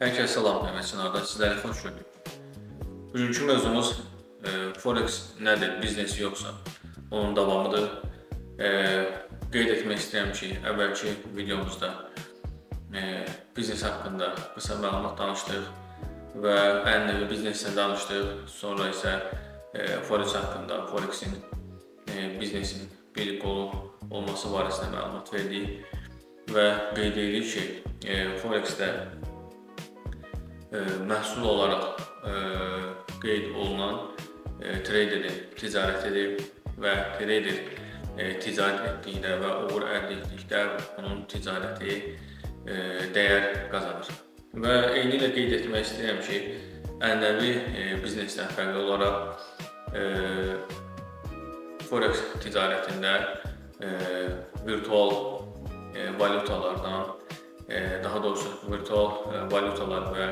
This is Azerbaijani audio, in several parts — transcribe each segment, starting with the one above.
Herkese salam, Mehmet Çınar'dan sizləri xoş gördük. Bugünkü mövzumuz Forex nədir, biznes yoxsa onun davamıdır. E, Qeyd etmək istəyirəm ki, əvvəlki videomuzda biznes haqqında qısa məlumat danışdıq və ənənəvi biznesdən danışdıq. Sonra isə Forex haqqında, Forexin biznesin bir qolu olması barəsində məlumat verdik və qeyd edirik ki, Forexdə məhsul olaraq qeyd olunan traderin ticarətidir və trader ticarət etdikdə və uğur əldə etdikdə onun ticarəti dəyər qazanır. Və eyni ilə qeyd etmək istəyirəm ki, ənənəvi biznesdən fərqli olaraq Forex ticarətində virtual valutalardan, daha doğrusu virtual valutalar və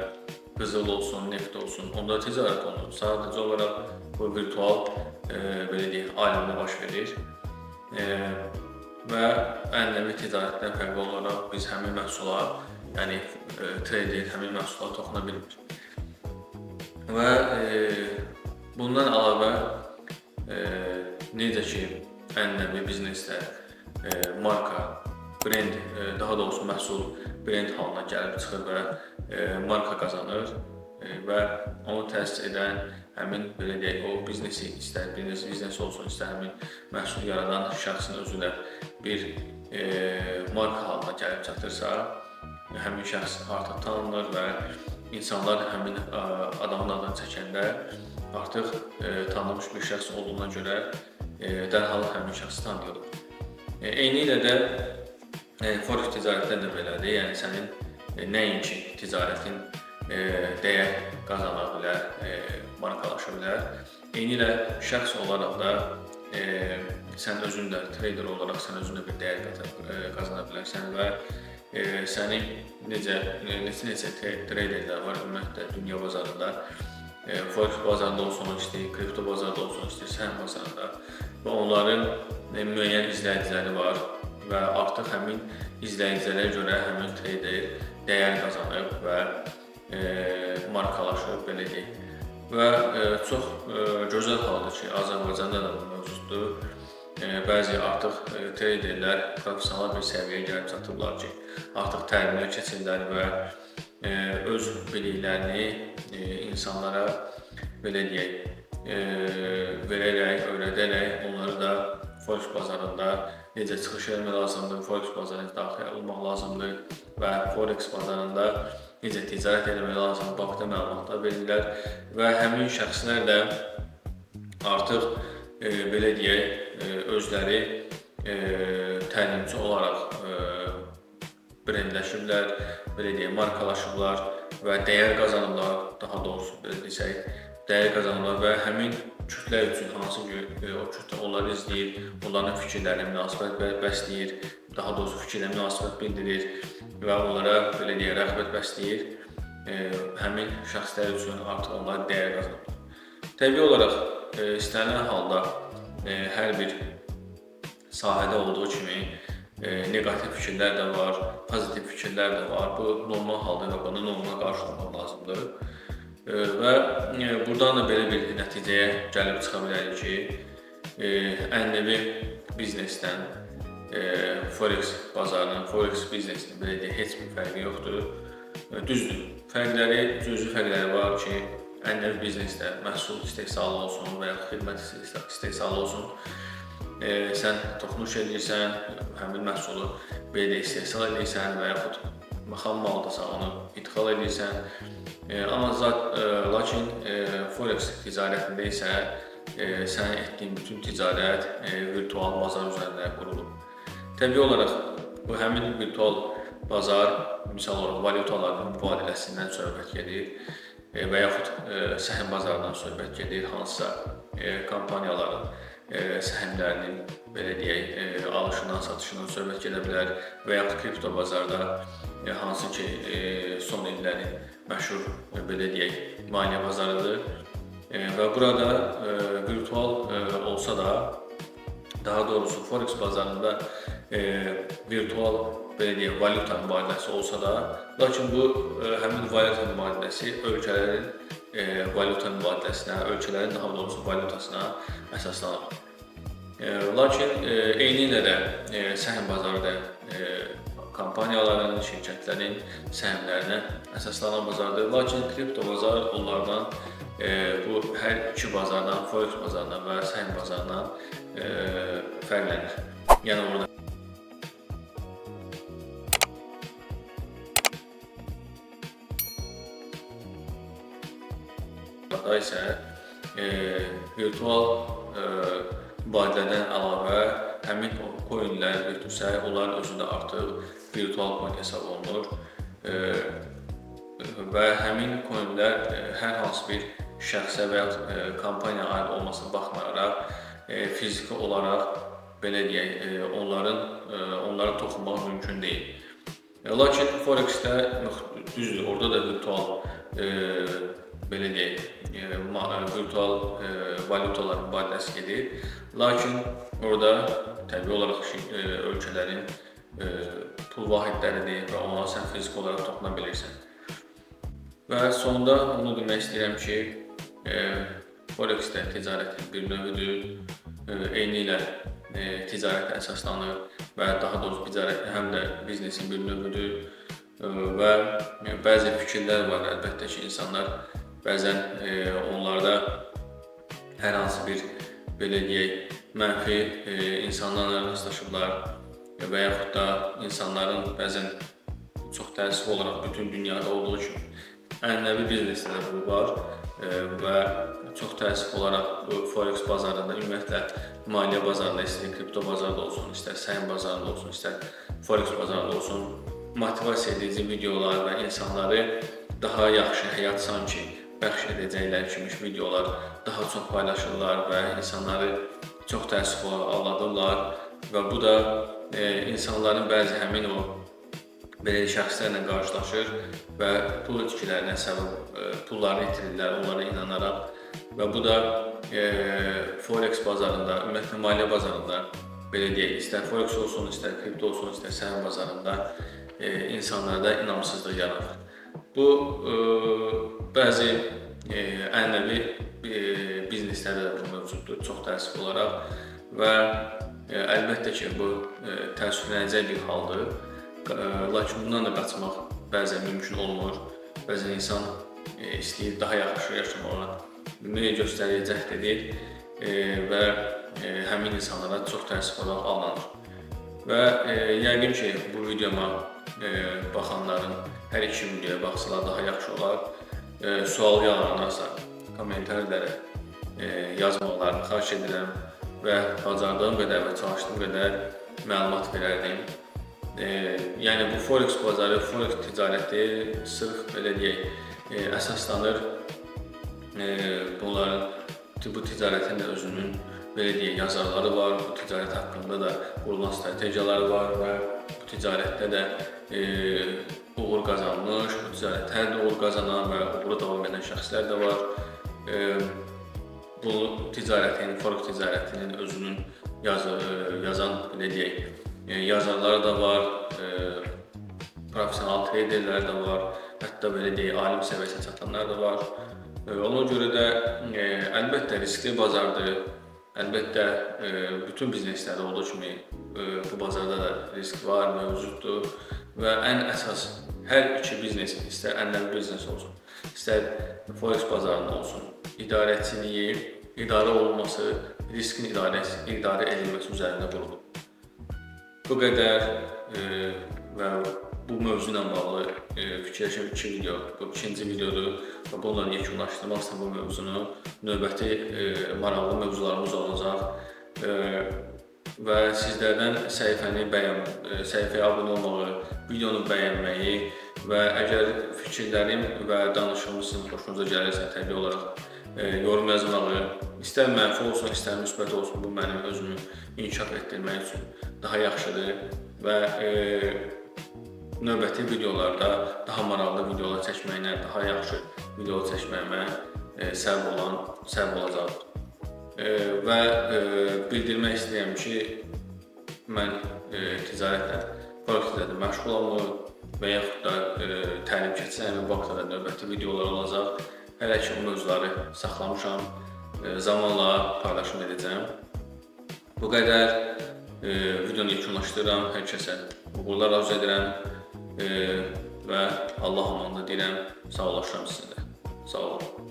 qızıl olsun, neft olsun, onda ticarət olunur. Sadəcə olaraq bu virtual belə deyək, aləmdə baş verir və ənənəvi ticarətdən fərqli olaraq biz həmin məhsula, yəni trader həmin məhsula toxuna bilmir. Və bundan əlavə necə ki, ənənəvi biznesdə marka, brend, daha doğrusu məhsul brend halına gəlib çıxır və marka qazanır və onu təsis edən həmin belə deyək, o biznesi istər biznes olsun, istər həmin məhsul yaradan şəxsin özü də bir marka halına gəlib çatırsa, həmin şəxs artıq tanınır və insanlar həmin adamın adını çəkəndə artıq tanınmış bir şəxs olduğuna görə dərhal həmin şəxsi tanıyırlar. Eyni ilə də Forex ticarətdən də belədir, yəni sənin nəinki ticarətin dəyər qazana bilər, markalaşa bilər. Eyni ilə şəxs olaraq da sən özün də trader olaraq sən özün də bir dəyər qazana bilərsən və səni necə traderlər var ümumiyyətlə dünya bazarında, Forex bazarında olsun, istəyir, kripto bazarında olsun, istəyir, səhm bazarında və onların müəyyən izləyiciləri var və artıq həmin izləyicilərə görə həmin trader dəyər qazanıb və markalaşıb, belə deyək. Və çox gözəl haldır ki, Azərbaycanda da bu mövcuddur. Bəzi artıq traderlər professional bir səviyyəyə gəlib çatıblar ki, artıq təlimlər keçirlər və öz biliklərini insanlara, belə deyək, verərək, öyrədərək onları da Forex bazarında necə çıxış etmək lazımdır, Forex bazarına daxil olmaq lazımdır və Forex bazarında necə ticarət etmək lazımdır, barədə məlumatlar verirlər və həmin şəxslər də artıq belə deyək, özləri təlimçi olaraq brendləşiblər, belə deyək, markalaşıblar və dəyər qazanırlar, daha doğrusu belə desək, dəyər qazanırlar və həmin kütlə üçün hansı ki, o kütlə onları izləyir, onların fikirlərinə münasibət bəsləyir, daha doğrusu fikirlə münasibət bildirir və onlara belə deyək, rəğbət bəsləyir, həmin şəxslər üçün artıq onlar dəyər qazanırlar. Təbii olaraq istənilən halda hər bir sahədə olduğu kimi negativ fikirlər də var, pozitiv fikirlər də var. Bu normal halda və buna normal qarşılamaq lazımdır. Və buradan da belə bir nəticəyə gəlib çıxa bilərik ki, ənənəvi biznesdən Forex bazarının, Forex biznesinin belə deyək, heç bir fərqi yoxdur. Düzdür, cüzi fərqləri var ki, ənənəvi biznesdə məhsul istehsalı olsun və ya xidmət istehsalı olsun, sən toxunuş edirsən, həmin məhsulu belə deyək, istehsal edirsən və yaxud xam maldısa onu idxal edirsən. Lakin Forex ticarətində isə sənin etdiyin bütün ticarət virtual bazar üzərində qurulub. Təbii olaraq bu həmin virtual bazar, misal olaraq valutaların mübadiləsindən söhbət gedir və yaxud səhm bazarından söhbət gedir, hansısa kompaniyaların səhmlərinin belə deyək, alışından, satışından söhbət gedə bilər və yaxud kripto bazarda hansı ki, son illərin məşhur belə deyək, maliyyə bazarıdır və burada virtual olsa da, daha doğrusu Forex bazarında virtual belə deyək, valyuta mübadiləsi olsa da, lakin bu həmin valyuta mübadiləsi ölkələrin valyuta mübadiləsinə, ölkələrin daha doğrusu valyutasına əsaslanır. Lakin eynilə də səhm bazarı da kompaniyaların, şirkətlərin səhmlərinə əsaslanan bazardır. Lakin kripto bazar onlardan bu hər iki bazardan, forex bazarından və səhm bazarından fərqlənir. Yəni orada isə virtual mübadilədən əlavə həmin coinlər, virtual, onların özü də artıq virtual coin hesab olunur və həmin coinlər hər hansı bir şəxsə və ya kompaniyaya aid olmasına baxmayaraq fiziki olaraq belə deyək, onlara toxunmaq mümkün deyil. Lakin Forex-də düzdür, orada da virtual belə deyək, virtual valyutalar mübadiləsi gedir. Lakin orada təbii olaraq ölkələrin pul vahidləridir və ona sən fiziki olaraq toxuna bilirsən. Və sonunda onu demək istəyirəm ki, Forex-də ticarətin bir növüdür, eynilə ticarətə əsaslanır və daha doğrusu həm də biznesin bir növüdür və bəzi fikirlər var, əlbəttə ki, insanlar bəzən onlarda hər hansı bir belə deyək, mənfi insanlarla rastlaşıblar və yaxud da insanların bəzən çox təəssüf olaraq bütün dünyada olduğu kimi ənənəvi biznesdə də bu var və çox təəssüf olaraq Forex bazarında, ümumiyyətlə maliyyə bazarında, istər kripto bazarında olsun, istər səhm bazarında olsun, istər Forex bazarında olsun, motivasiya edici videolar və insanları daha yaxşı həyat sanki bəxş edəcəklər kimi videolar daha çox paylaşırlar və insanları çox təəssüf olaraq aldadırlar və bu da insanların bəzi həmin o belə şəxslərlə qarşılaşır və pul itkilərinə səbəb pullarını itirirlər onlara inanaraq və bu da Forex bazarında, ümumiyyətlə maliyyə bazarında belə deyək, istər Forex olsun, istər kripto olsun, istər səhm bazarında insanlarda inamsızlıq yaradır. Bu bəzi ənənəvi bizneslərdə də bu mövcuddur, çox təəssüf olaraq və əlbəttə ki, bu təəssüflənəcək bir haldır. Lakin bundan da qaçmaq bəzən mümkün olmur. Bəzən insan istəyir daha yaxşı yaşamağa, ümid göstərir, cəhd edir və həmin insanlara çox təəssüf olaraq alınır. Və yəqin ki, bu videoma baxanların hər iki videoya baxsalar daha yaxşı olar. Sual yaranarsa kommentarlara yazmaqlarını xahiş edirəm və bacardığım qədər və çalışdığım qədər məlumat verərdim. Yəni bu Forex bazarı, Forex ticarəti sırf belə deyək, əsaslanır bu ticarətin də özünün belə deyək, yazarları var, bu ticarət haqqında da qurulan strategiyaları var və bu ticarətdə də uğur qazanmış, bu ticarətdə də uğur qazanan və uğuru davam edən şəxslər də var. Bu ticarətin, Forex ticarətinin özünün yazan belə deyək, yazarları da var, profesional traderlər də var, hətta belə deyək, alim səviyyəsinə çatanlar da var. Ona görə də əlbəttə riskli bazardır, əlbəttə bütün bizneslərdə olduğu kimi bu bazarda da risk var, mövcuddur və ən əsas hər iki biznes, istər ənənəvi biznes olsun, istər Forex bazarında olsun, idarəçiliyi, idarə olunması, riskin idarə edilməsi üzərində qurulur. Bu qədər və bu mövzu ilə bağlı fikirləşən iki video, bu ikinci videodur və bununla yekunlaşdırmaq istəyirəm bu mövzunu. Növbəti maraqlı mövzularımız olacaq və sizlərdən səhifəyə abunə olmağı, videonu bəyənməyi və əgər fikirlərim və danışığım sizin xoşunuza gəlirsə təbii olaraq yorum yazmağı, istər mənfi olsun, istər müsbət olsun, bu mənim özümü inkişaf etdirmək üçün daha yaxşıdır və növbəti videolarda daha maraqlı videolar çəkməyinə, daha yaxşı video çəkməyimə səbəb olacaq. Və bildirmək istəyirəm ki, mən ticarətlə, Forex-lə də məşğul olmur və yaxud da təlim keçsə, həmin vaxtda da növbəti videolar olacaq. Hələ ki, o mövzuları saxlamışam, zamanla paylaşım edəcəm. Bu qədər videonu yekunlaşdırıram. Hər kəsə uğurlar arzu edirəm və Allah amanında deyirəm. Sağollaşıram sizinlə. Sağ olun.